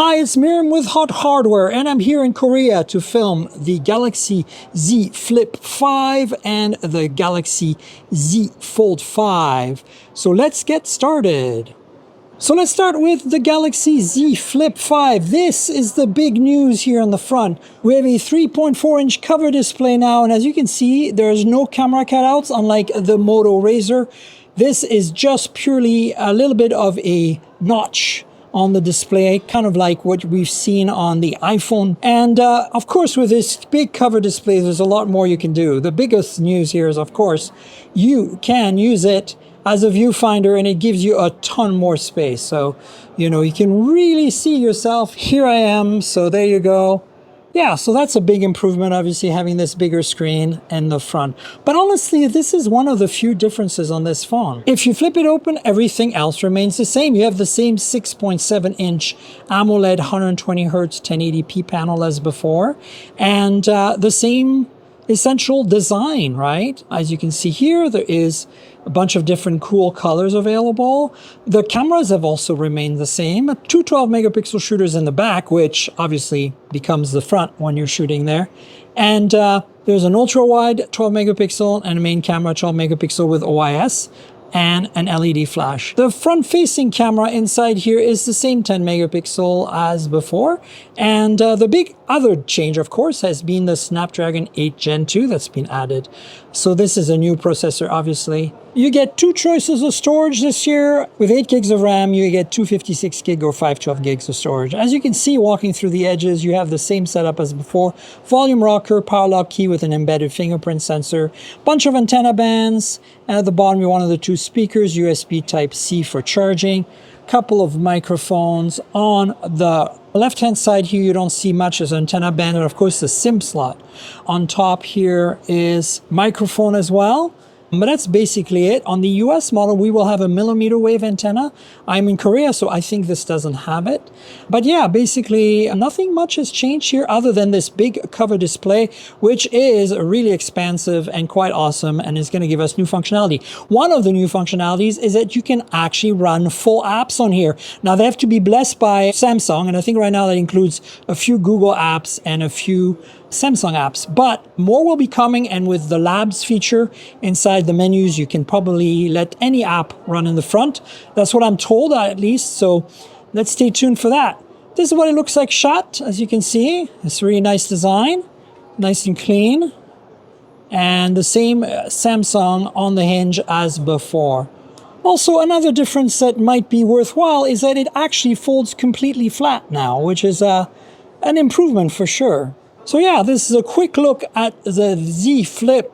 Hi, it's Miriam with Hot Hardware, and I'm here in Korea to film the Galaxy Z Flip 5 and the Galaxy Z Fold 5. So let's get started. So let's start with the Galaxy Z Flip 5. This is the big news here on the front. We have a 3.4-inch cover display now, and as you can see, there's no camera cutouts, unlike the Moto Razr. This is just purely a little bit of a notch on the display, kind of like what we've seen on the iPhone. And of course, with this big cover display, there's a lot more you can do. The biggest news here is, of course, you can use it as a viewfinder, and it gives you a ton more space. So, you know, you can really see yourself. Here I am, so there you go. Yeah, so that's a big improvement, obviously, having this bigger screen in the front. But honestly, this is one of the few differences on this phone. If you flip it open, everything else remains the same. You have the same 6.7-inch AMOLED 120 Hz 1080p panel as before, and the same essential design, right? As you can see here, there is a bunch of different cool colors available. The cameras have also remained the same. Two 12-megapixel shooters in the back, which obviously becomes the front when you're shooting there. And there's an ultra-wide 12-megapixel and a main camera 12-megapixel with OIS and an LED flash. The front-facing camera inside here is the same 10 megapixel as before. And the big other change, of course, has been the Snapdragon 8 Gen 2 that's been added. So this is a new processor, obviously. You get two choices of storage this year. With 8 gigs of RAM, you get 256 gig or 512 gigs of storage. As you can see, walking through the edges, you have the same setup as before. Volume rocker, power lock key with an embedded fingerprint sensor, bunch of antenna bands, and at the bottom, you one of the two speakers, USB Type-C for charging, couple of microphones. On the left-hand side here, you don't see much as antenna band, and of course, the SIM slot. On top here is microphone as well. But that's basically it. On the US model, we will have a millimeter wave antenna. I'm in Korea, so I think this doesn't have it. But yeah, basically nothing much has changed here other than this big cover display, which is really expansive and quite awesome and is going to give us new functionality. One of the new functionalities is that you can actually run full apps on here. Now, they have to be blessed by Samsung, and I think right now that includes a few Google apps and a few Samsung apps, but more will be coming, and with the labs feature inside the menus, you can probably let any app run in the front. That's what I'm told, at least, so let's stay tuned for that. This is what it looks like shot, as you can see. It's a really nice design, nice and clean, and the same Samsung on the hinge as before. Also, another difference that might be worthwhile is that it actually folds completely flat now, which is an improvement for sure. So yeah, this is a quick look at the Z Flip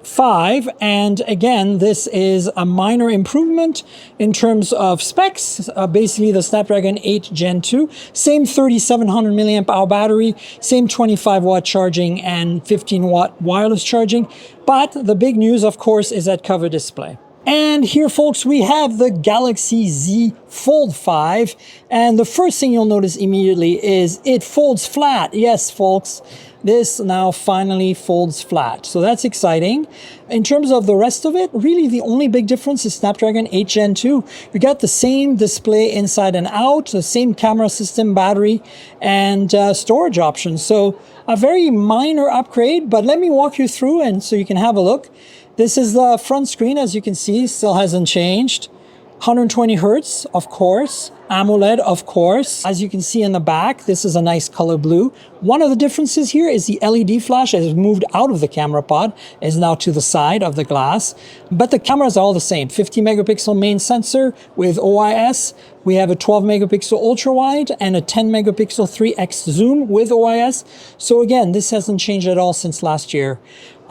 5, and again, this is a minor improvement in terms of specs. Basically, the Snapdragon 8 Gen 2, same 3700 milliamp hour battery, same 25-watt charging and 15-watt wireless charging. But the big news, of course, is that cover display. And here, folks, we have the Galaxy Z Fold 5. And the first thing you'll notice immediately is it folds flat. Yes, folks, this now finally folds flat. So that's exciting. In terms of the rest of it, really the only big difference is Snapdragon 8 Gen 2. You got the same display inside and out, the same camera system, battery, and storage options. So a very minor upgrade, but let me walk you through and so you can have a look. This is the front screen, as you can see, still hasn't changed. 120 Hertz, of course. AMOLED, of course. As you can see in the back, this is a nice color blue. One of the differences here is the LED flash has moved out of the camera pod, is now to the side of the glass. But the cameras are all the same. 50 megapixel main sensor with OIS. We have a 12 megapixel ultra wide and a 10 megapixel 3x zoom with OIS. So again, this hasn't changed at all since last year.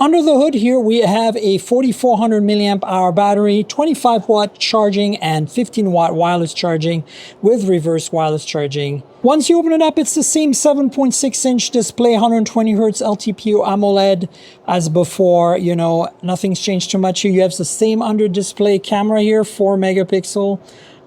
Under the hood here, we have a 4400 milliamp hour battery, 25-watt charging, and 15-watt wireless charging with reverse wireless charging. Once you open it up, it's the same 7.6-inch display, 120 Hz LTPO AMOLED as before. You know, nothing's changed too much here. You have the same under-display camera here, 4 megapixel,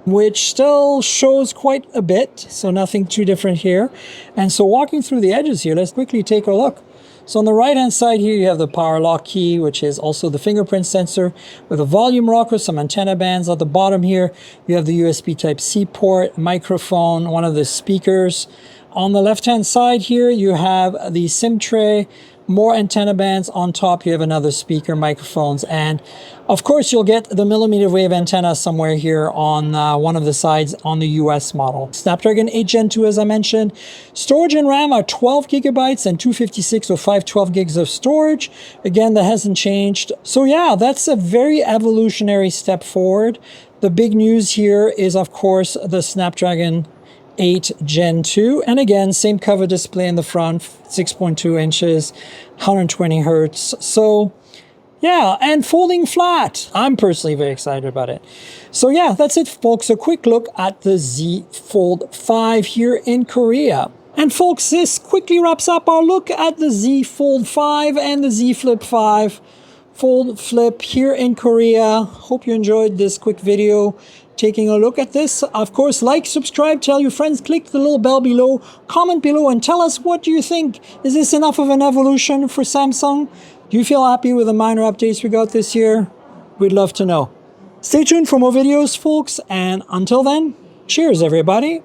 which still shows quite a bit, so nothing too different here. And so walking through the edges here, let's quickly take a look. So on the right hand side here, you have the power lock key, which is also the fingerprint sensor with a volume rocker, some antenna bands. At the bottom here, you have the USB Type-C port, microphone, one of the speakers. On the left hand side here, you have the SIM tray, more antenna bands. On top, you have another speaker, microphones, and of course, you'll get the millimeter wave antenna somewhere here on one of the sides on the US model. Snapdragon 8 Gen 2, as I mentioned. Storage and RAM are 12 gigabytes and 256 or 512 gigs of storage. Again, that hasn't changed. So yeah, that's a very evolutionary step forward. The big news here is, of course, the Snapdragon 8 Gen 2, and again, same cover display in the front, 6.2 inches, 120 hertz. So yeah, and folding flat. I'm personally very excited about it. So yeah, that's it, folks. A quick look at the Z Fold 5 here in Korea. And folks, this quickly wraps up our look at the Z Fold 5 and the Z Flip 5 Fold Flip here in Korea. Hope you enjoyed this quick video taking a look at this. Of course, like, subscribe, tell your friends, click the little bell below, comment below, and tell us what you think. Is this enough of an evolution for Samsung? Do you feel happy with the minor updates we got this year? We'd love to know. Stay tuned for more videos, folks, and until then, cheers, everybody.